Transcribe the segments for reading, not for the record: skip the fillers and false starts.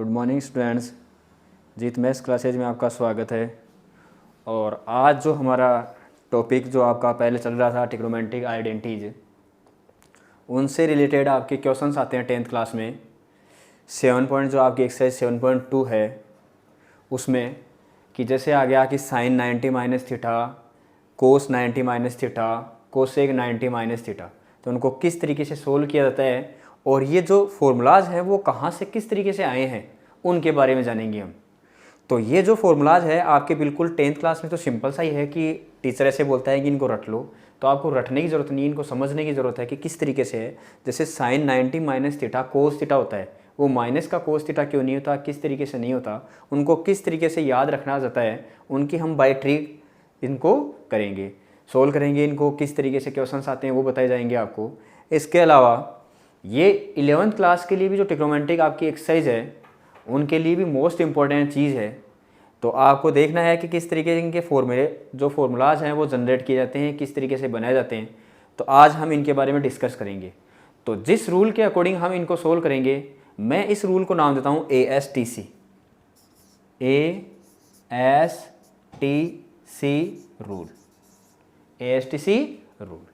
Good morning students. Jeet maths classes में आपका स्वागत है। और आज जो हमारा टॉपिक जो आपका पहले चल रहा था ट्रिग्नोमेट्रिक आइडेंटिटीज, उनसे रिलेटेड आपके क्वेश्चंस आते हैं 10th क्लास में। 7 पॉइंट जो आपकी एक्सरसाइज 7.2 है उसमें कि जैसे आ गया कि साइन 90 माइनस थीटा, कोस 90 minus theta, cosec 90 minus theta, तो उनको किस तरीके से सोल्व किया जाता है और ये जो फॉर्मूलाज हैं वो कहाँ से किस तरीके से आए हैं उनके बारे में जानेंगे हम। तो ये जो फॉर्मूलाज है आपके बिल्कुल 10th क्लास में तो सिंपल सा ही है कि टीचर ऐसे बोलता है कि इनको रट लो, तो आपको रटने की ज़रूरत नहीं, इनको समझने की ज़रूरत है कि किस तरीके से है। जैसे sine 90 minus theta cos theta होता है, वो माइनस का कोस थीटा क्यों नहीं होता, किस तरीके से नहीं होता, उनको किस तरीके से याद रखना जाता है, उनकी हम बाय ट्रिक इनको करेंगे, सोल्व करेंगे। इनको किस तरीके से क्वेश्चंस आते हैं वो बताए जाएंगे आपको। इसके अलावा ये 11th क्लास के लिए भी जो ट्रिग्नोमेट्रिक आपकी एक्सरसाइज है उनके लिए भी मोस्ट इम्पॉर्टेंट चीज़ है। तो आपको देखना है कि किस तरीके से इनके फॉर्मूलाज हैं वो जनरेट किए जाते हैं, किस तरीके से बनाए जाते हैं। तो आज हम इनके बारे में डिस्कस करेंगे। तो जिस रूल के अकॉर्डिंग हम इनको सोल्व करेंगे, मैं इस रूल को नाम देता हूँ ASTC रूल। ASTC rule.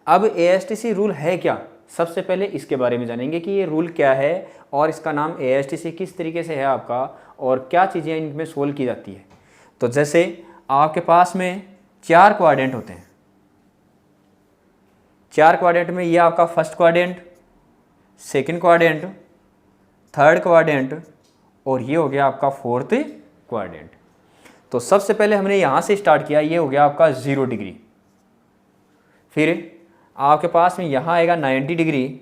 अब ASTC रूल है क्या, सबसे पहले इसके बारे में जानेंगे कि ये रूल क्या है और इसका नाम ASTC किस तरीके से है आपका और क्या चीज़ें इनमें सोल्व की जाती है। तो जैसे आपके पास में 4 क्वाड्रेंट होते हैं। 4 क्वाड्रेंट में ये आपका first quadrant, second quadrant, third quadrant और ये हो गया आपका फोर्थ क्वाड्रेंट। तो सबसे पहले हमने यहाँ से स्टार्ट किया, ये हो गया आपका 0 डिग्री। फिर आपके पास में यहाँ आएगा 90 डिग्री,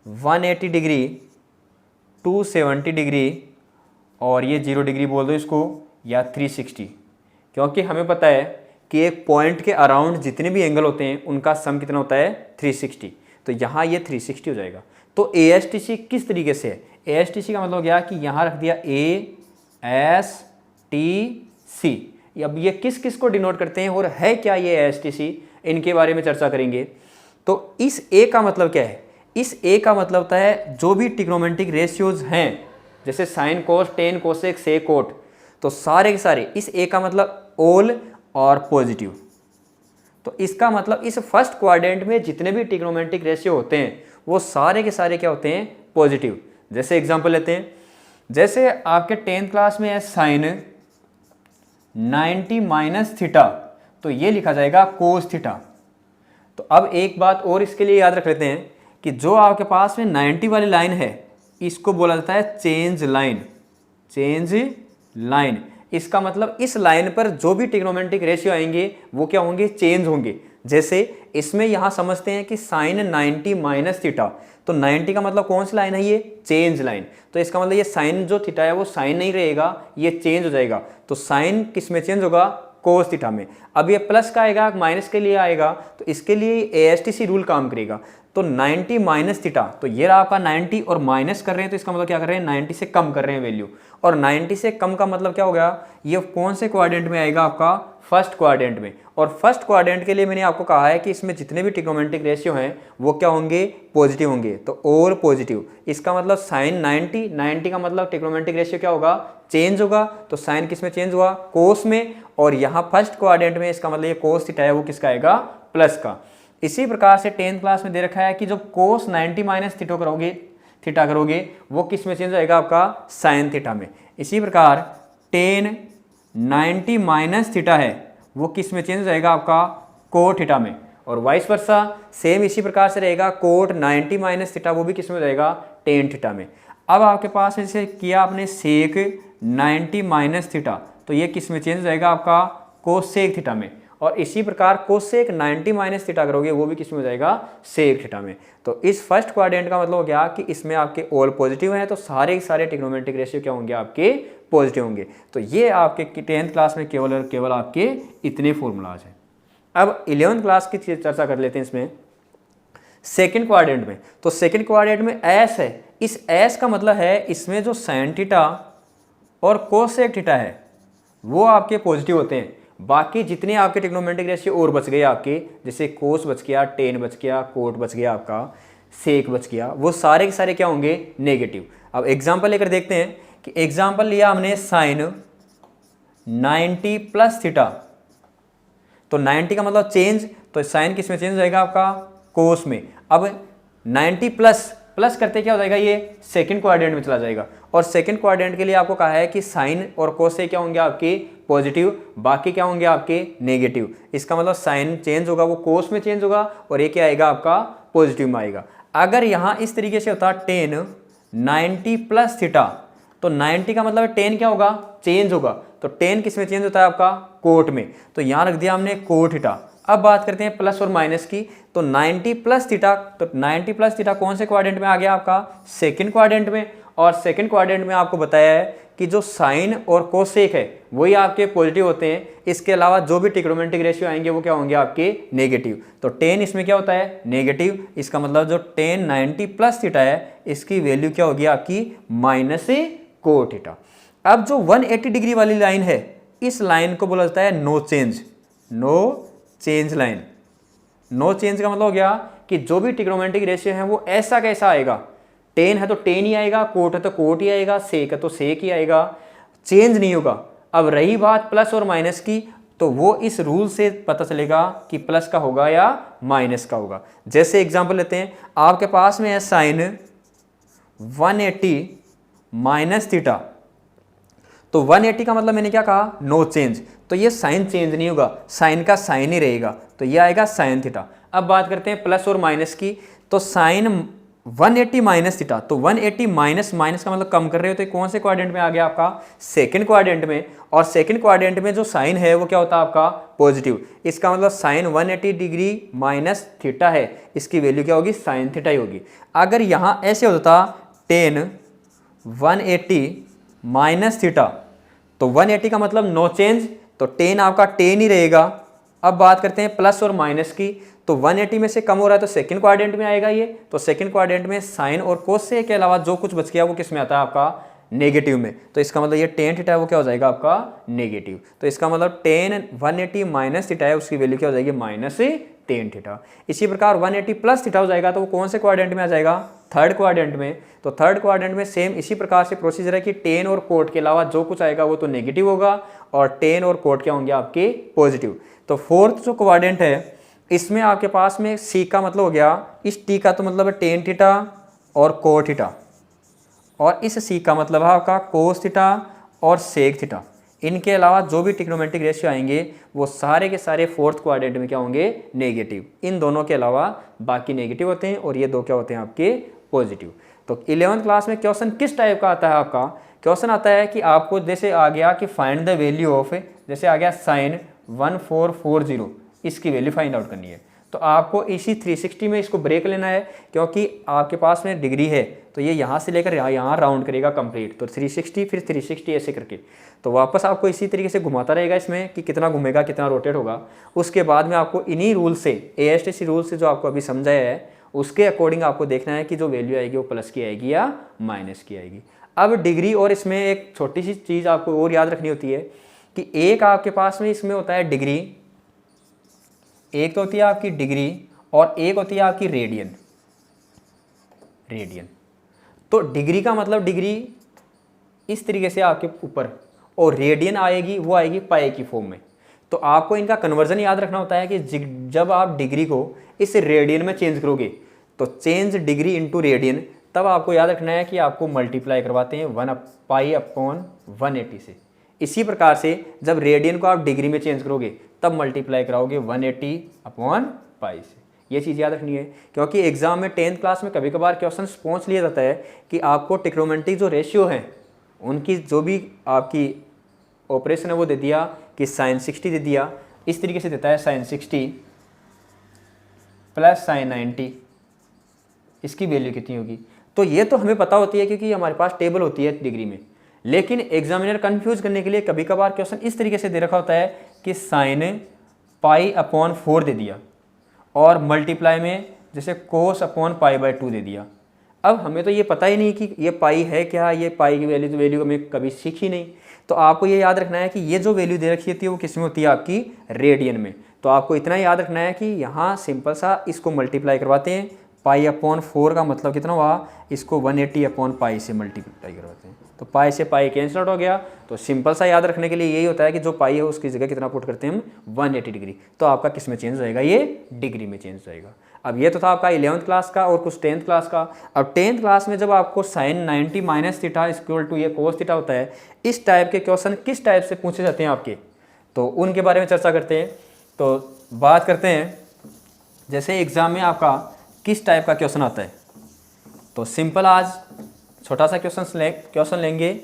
180 डिग्री, 270 डिग्री और ये 0 डिग्री बोल दो इसको, या 360, क्योंकि हमें पता है कि एक पॉइंट के अराउंड जितने भी एंगल होते हैं उनका सम कितना होता है 360। तो यहाँ ये 360 हो जाएगा। तो ASTC किस तरीके से है, ASTC का मतलब हो गया कि यहाँ रख दिया ASTC। अब ये किस किस को डिनोट करते हैं और है क्या ये ASTC, इनके बारे में चर्चा करेंगे। तो इस A का मतलब क्या है, इस A का मतलब होता है जो भी ट्रिग्नोमेट्रिक रेशियोज हैं, जैसे sine cos tan cosec sec cot, तो सारे के सारे इस A का मतलब ऑल और पॉजिटिव। तो इसका मतलब इस फर्स्ट क्वाड्रेंट में जितने भी ट्रिग्नोमेट्रिक रेशियो होते हैं वो सारे के सारे क्या होते हैं, पॉजिटिव। जैसे एग्जांपल लेते हैं, जैसे आपके 10th क्लास में है साइन 90 माइनस थीटा, तो ये लिखा जाएगा कोस थीटा। तो अब एक बात और इसके लिए याद रख लेते हैं कि जो आपके पास में 90 वाली लाइन है इसको बोला जाता है चेंज लाइन। चेंज लाइन, इसका मतलब इस लाइन पर जो भी ट्रिग्नोमेट्रिक रेशियो आएंगे वो क्या होंगे, चेंज होंगे। जैसे इसमें यहां समझते हैं कि साइन 90 माइनस थीटा, तो 90 का मतलब कौन सी लाइन है, ये चेंज लाइन। तो इसका मतलब ये साइन जो थीटा है वो साइन नहीं रहेगा, ये चेंज हो जाएगा। तो साइन किस में चेंज होगा, कोस थीटा में। अब ये प्लस का आएगा, माइनस के लिए आएगा, तो इसके लिए ASTC रूल काम करेगा। तो 90 माइनस थीटा, तो ये रहा आपका 90 और माइनस कर रहे हैं, तो इसका मतलब क्या कर रहे हैं, 90 से कम कर रहे हैं वैल्यू। और 90 से कम का मतलब क्या हो गया, ये कौन से क्वाड्रेंट में आएगा, आपका फर्स्ट क्वाड्रेंट में। और फर्स्ट क्वाड्रेंट के लिए मैंने आपको कहा है कि इसमें जितने भी ट्रिग्नोमेट्रिक रेशियो हैं वो क्या होंगे, पॉजिटिव होंगे। तो ऑल पॉजिटिव, इसका मतलब साइन 90 का मतलब ट्रिग्नोमेट्रिक रेशियो क्या होगा, चेंज होगा। तो साइन किस में चेंज हुआ, कोस में, और यहाँ फर्स्ट क्वाड्रेंट में इसका मतलब ये कोस थीटा है वो किसका आएगा, प्लस का। इसी प्रकार से 10th क्लास में दे रखा है कि जो कोस 90 माइनस थीटा करोगे वो किस में चेंज होएगा, आपका साइन थीटा में। इसी प्रकार टेन 90 माइनस थीटा है वो किस में चेंज हो जाएगा, आपका कोट थीटा में। और वाइस वर्सा सेम इसी प्रकार से रहेगा, कोट 90 माइनस थीटा वो भी किस में हो जाएगा, टेन थीटा में। अब आपके पास जैसे किया आपने सेक 90 माइनस थीटा, तो ये किस में चेंज हो जाएगा, आपका कोसेक थीटा में। और इसी प्रकार कोसेक 90 माइनस थीटा करोगे वो भी किस में हो जाएगा, सेक थीटा में। तो इस फर्स्ट क्वाड्रेंट का मतलब हो गया कि इसमें आपके ऑल पॉजिटिव हैं, तो सारे के सारे ट्रिग्नोमेट्रिक रेशियो क्या होंगे, आपके पॉजिटिव होंगे। तो ये आपके 10th क्लास में केवल और केवल आपके इतने फॉर्मूलाज हैं। अब 11th क्लास की चर्चा कर लेते हैं इसमें सेकंड क्वाड्रेंट में। तो सेकंड क्वाड्रेंट में एस है, इस एस का मतलब है इसमें जो साइन थीटा और कोसेक थीटा है वो आपके पॉजिटिव होते हैं। बाकी जितने आपके ट्रिग्नोमेट्रिक रेशियो और बच गए आपके, जैसे कोस बच गया, टेन बच गया, कोट बच गया, आपका सेक बच गया, वो सारे के सारे क्या होंगे, नेगेटिव। अब एग्जांपल लेकर देखते हैं कि एग्जाम्पल लिया हमने साइन 90 प्लस थीटा, तो 90 का मतलब चेंज, तो साइन किस में चेंज हो जाएगा आपका, कोस में। अब 90 प्लस प्लस करते क्या हो जाएगा, ये सेकंड क्वाड्रेंट में चला जाएगा, और सेकंड क्वाड्रेंट के लिए आपको कहा है कि साइन और कोस से क्या होंगे आपके पॉजिटिव, बाकी क्या होंगे आपके नेगेटिव। इसका मतलब साइन चेंज होगा वो कोस में चेंज होगा, और ये क्या आएगा आपका पॉजिटिव में आएगा। अगर यहाँ इस तरीके से होता 10 90 प्लस थीटा, तो 90 का मतलब 10 क्या होगा, चेंज होगा, तो 10 किस में चेंज होता है आपका, कोट में, तो यहाँ रख दिया हमने कोट थीटा। अब बात करते हैं प्लस और माइनस की, तो 90 प्लस थीटा, तो 90 प्लस थीटा कौन से क्वाड्रेंट में आ गया आपका, सेकंड क्वाड्रेंट में, और सेकंड क्वाड्रेंट में आपको बताया है कि जो साइन और कोसेक है वही आपके पॉजिटिव होते हैं, इसके अलावा जो भी ट्रिग्नोमेट्रिक रेशियो आएंगे वो क्या होंगे आपके नेगेटिव। तो 10 इसमें क्या होता है, नेगेटिव, इसका मतलब जो 10 90 प्लस थीटा है इसकी वैल्यू क्या होगी आपकी, माइनस कोट थीटा। अब जो 180 डिग्री वाली लाइन है, इस लाइन को बोला जाता है no change, no change line. No change का मतलब हो गया कि जो भी ट्रिग्नोमेट्रिक रेशियो है वो ऐसा कैसा आएगा, 10 है तो 10 ही आएगा, कोट है तो कोट ही आएगा, सेक है तो सेक ही आएगा, चेंज नहीं होगा। अब रही बात प्लस और माइनस की, तो वो इस रूल से पता चलेगा कि प्लस का होगा या माइनस का होगा। जैसे एग्जांपल लेते हैं, आपके पास में है साइन 180 माइनस थीटा, तो 180 का मतलब मैंने क्या कहा, नो चेंज, तो ये साइन चेंज नहीं होगा, साइन का साइन ही रहेगा, तो ये आएगा साइन थीटा। अब बात करते हैं प्लस और माइनस की, तो साइन 180 माइनस थीटा, तो 180 माइनस, माइनस का मतलब कम कर रहे हो, तो कौन से क्वाड्रेंट में आ गया आपका, सेकंड क्वाड्रेंट में, और सेकंड क्वाड्रेंट में जो साइन है वो क्या होता है आपका पॉजिटिव। इसका मतलब साइन 180 डिग्री माइनस थीटा है, इसकी वैल्यू क्या होगी, साइन थीटा ही होगी। अगर यहाँ ऐसे होता 10 180 माइनस थीटा, तो 180 का मतलब नो चेंज, तो 10 आपका 10 ही रहेगा। अब बात करते हैं प्लस और माइनस की, तो 180 में से कम हो रहा है तो सेकंड क्वाड्रेंट में आएगा ये, तो सेकंड क्वाड्रेंट में साइन और कोस से के अलावा जो कुछ बच गया वो किस में आता है आपका, नेगेटिव में, तो इसका मतलब ये टेन थीटा है वो क्या हो जाएगा आपका नेगेटिव। तो इसका मतलब 10 180 माइनस थीटा है उसकी वैल्यू क्या हो जाएगी, माइनस 10 थीटा। इसी प्रकार 180 प्लस थीटा हो जाएगा तो वो कौन से क्वाड्रेंट में आ जाएगा, थर्ड क्वाड्रेंट में। तो थर्ड क्वाड्रेंट में सेम इसी प्रकार से प्रोसीजर है कि 10 और कोट के अलावा जो कुछ आएगा वो तो नेगेटिव होगा, और 10 और कोट क्या होंगे आपके पॉजिटिव। तो फोर्थ जो क्वाड्रेंट है इसमें आपके पास में सी का मतलब हो गया, इस टी का तो मतलब है टेन थीटा और कोट थीटा, और इस सी का मतलब है आपका कोस थीटा और सेक थीटा। इनके अलावा जो भी ट्रिग्नोमेट्रिक रेशियो आएंगे वो सारे के सारे फोर्थ क्वाड्रेंट में क्या होंगे, नेगेटिव। इन दोनों के अलावा बाकी नेगेटिव होते हैं, और ये दो क्या होते हैं आपके पॉजिटिव। तो 11th क्लास में क्वेश्चन किस टाइप का आता है आपका, क्वेश्चन आता है कि आपको जैसे आ गया कि फाइंड द वैल्यू ऑफ, जैसे आ गया साइन 1440, इसकी वैल्यू फाइंड आउट करनी है। तो आपको इसी 360 में इसको ब्रेक लेना है, क्योंकि आपके पास में डिग्री है तो ये यहाँ से लेकर यहाँ राउंड करेगा कंप्लीट, तो 360 फिर 360 ऐसे करके, तो वापस आपको इसी तरीके से घुमाता रहेगा इसमें कि कितना घूमेगा कितना रोटेट होगा। उसके बाद में आपको इन्हीं रूल से, ASTC रूल से जो आपको अभी समझाया है उसके अकॉर्डिंग आपको देखना है कि जो वैल्यू आएगी वो प्लस की आएगी या माइनस की आएगी। अब डिग्री, और इसमें एक छोटी सी चीज़ आपको और याद रखनी होती है कि एक आपके पास में इसमें होता है डिग्री, एक तो होती है आपकी डिग्री और एक होती है आपकी रेडियन। तो डिग्री का मतलब डिग्री इस तरीके से आपके ऊपर, और रेडियन आएगी वो आएगी पाई की फॉर्म में। तो आपको इनका कन्वर्जन याद रखना होता है कि जब आप डिग्री को इस रेडियन में चेंज करोगे तो चेंज डिग्री इनटू रेडियन, तब आपको याद रखना है कि आपको मल्टीप्लाई करवाते हैं 1 पाई अपॉन 180 से। इसी प्रकार से जब रेडियन को आप डिग्री में चेंज करोगे तब मल्टीप्लाई कराओगे 180 अपॉन पाई से। ये चीज़ याद रखनी है, क्योंकि एग्जाम में 10th क्लास में कभी कभार क्वेश्चन पूछ लिया जाता है कि आपको ट्रिग्नोमेट्रिक जो रेशियो हैं उनकी जो भी आपकी ऑपरेशन है वो दे दिया कि साइन 60 दे दिया, इस तरीके से देता है साइन 60 प्लस साइन 90, इसकी वैल्यू कितनी होगी। तो ये तो हमें पता होती है क्योंकि हमारे पास टेबल होती है डिग्री में, लेकिन एग्जामिनर कंफ्यूज करने के लिए कभी कभार क्वेश्चन इस तरीके से दे रखा होता है कि साइन पाई अपॉन 4 दे दिया और मल्टीप्लाई में जैसे कोस अपॉन पाई बाय 2 दे दिया। अब हमें तो ये पता ही नहीं कि ये पाई है क्या, ये पाई की वैल्यू हमें कभी सीखी नहीं। तो आपको ये याद रखना है कि ये जो वैल्यू दे रखी होती है वो किस में होती है, आपकी रेडियन में। तो आपको इतना याद रखना है कि यहाँ सिंपल सा इसको मल्टीप्लाई करवाते हैं, पाई अपॉन 4 का मतलब कितना हुआ, इसको 180 अपॉन पाई से मल्टीप्लाई करवाते हैं। तो पाई से पाई कैंसिल आउट हो गया। तो सिंपल सा याद रखने के लिए यही होता है कि जो पाई है उसकी जगह कितना पुट करते हैं हम 180 डिग्री। तो आपका किस में चेंज हो जाएगा, ये डिग्री में चेंज हो जाएगा। अब ये तो था आपका 11th क्लास का और कुछ 10th क्लास का। अब 10th क्लास में जब आपको sine 90 minus theta equal to ये कोस थीटा होता है, इस टाइप के क्वेश्चन किस टाइप से पूछे जाते हैं आपके, तो उनके बारे में चर्चा करते हैं। तो बात करते हैं जैसे एग्जाम में आपका किस टाइप का क्वेश्चन आता है। तो सिंपल आज छोटा सा क्वेश्चन लेंगे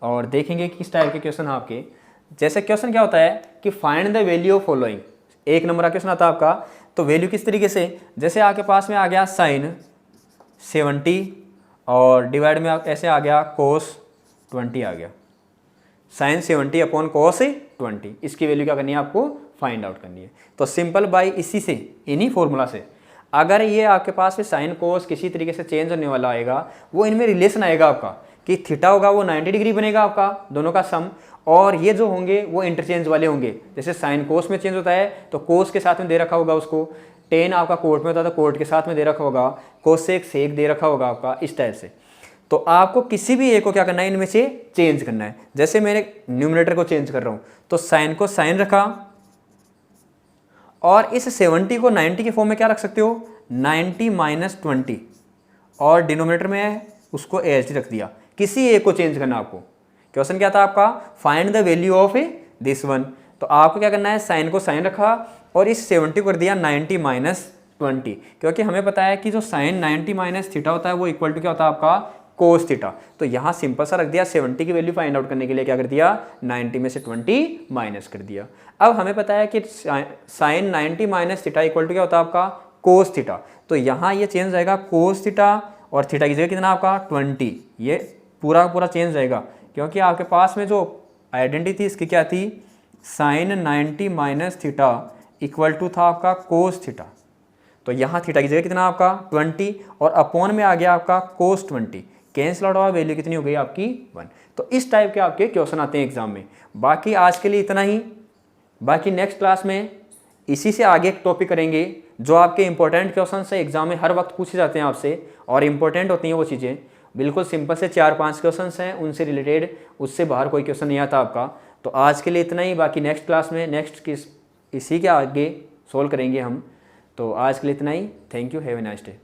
और देखेंगे किस टाइप के क्वेश्चन आपके। जैसे क्वेश्चन क्या होता है कि find the value of following, 1 number का क्वेश्चन आता है आपका। तो वैल्यू किस तरीके से, जैसे आपके पास में आ गया साइन 70 और डिवाइड में ऐसे आ गया कोस 20 आ गया, साइन 70 अपॉन कोस 20, इसकी वैल्यू क्या करनी है आपको, फाइंड आउट करनी है। तो सिंपल बाई इसी से, इन्हीं फॉर्मूला से, अगर ये आपके पास में साइन कोस किसी तरीके से चेंज होने वाला आएगा, वो इनमें रिलेशन आएगा आपका कि थीटा होगा वो 90 डिग्री बनेगा आपका दोनों का सम, और ये जो होंगे वो इंटरचेंज वाले होंगे। जैसे साइन कोस में चेंज होता है तो कोस के साथ में दे रखा होगा उसको, टेन आपका कोट में होता है तो कोट के साथ में दे रखा होगा, कोस सेक दे रखा होगा आपका, इस टाइप से। तो आपको किसी भी एक को क्या करना है, इनमें से चेंज करना है। जैसे मैंने न्यूमरेटर को चेंज कर रहा हूँ तो साइन को साइन रखा, और इस 70 को 90 के फॉर्म में क्या रख सकते हो, 90 माइनस 20, और डिनोमिनेटर में उसको एच रख दिया। किसी एक को चेंज करना आपको। क्वेश्चन क्या था आपका, find the value of this one. तो आपको क्या करना है, साइन को साइन रखा और इस 70 को कर दिया 90 माइनस 20, क्योंकि हमें पता है कि जो साइन 90 माइनस थीटा होता है वो इक्वल टू क्या होता है आपका, कोस थीटा। तो यहाँ सिंपल सा रख दिया, 70 की वैल्यू फाइंड आउट करने के लिए क्या कर दिया, 90 में से 20 माइनस कर दिया। अब हमें पता है कि sine 90 minus theta equal to क्या होता है आपका, कोस थीटा। तो यहाँ ये चेंज जाएगा कोस थीटा, और थीटा की जगह कितना आपका 20, ये पूरा पूरा चेंज जाएगा, क्योंकि आपके पास में जो आइडेंटिटी थी इसकी क्या थी, sine 90 minus theta equal to था आपका कोस थीटा। तो यहाँ थीटा की जगह कितना आपका 20, और अपॉन में आ गया आपका कोस 20, कैंसिल आउट हुआ, वैल्यू कितनी हो गई आपकी 1। तो इस टाइप के आपके क्वेश्चन आते हैं एग्जाम में। बाकी आज के लिए इतना ही, बाकी नेक्स्ट क्लास में इसी से आगे एक टॉपिक करेंगे जो आपके इंपॉर्टेंट क्वेश्चन से एग्जाम में हर वक्त पूछे जाते हैं आपसे, और इंपॉर्टेंट होती हैं वो चीज़ें। बिल्कुल सिंपल से 4-5 क्वेश्चन हैं उनसे रिलेटेड, उससे बाहर कोई क्वेश्चन नहीं आता आपका। तो आज के लिए इतना ही, बाकी नेक्स्ट क्लास में इसी के आगे सोल्व करेंगे हम। तो आज के लिए इतना ही, thank you, have a nice day.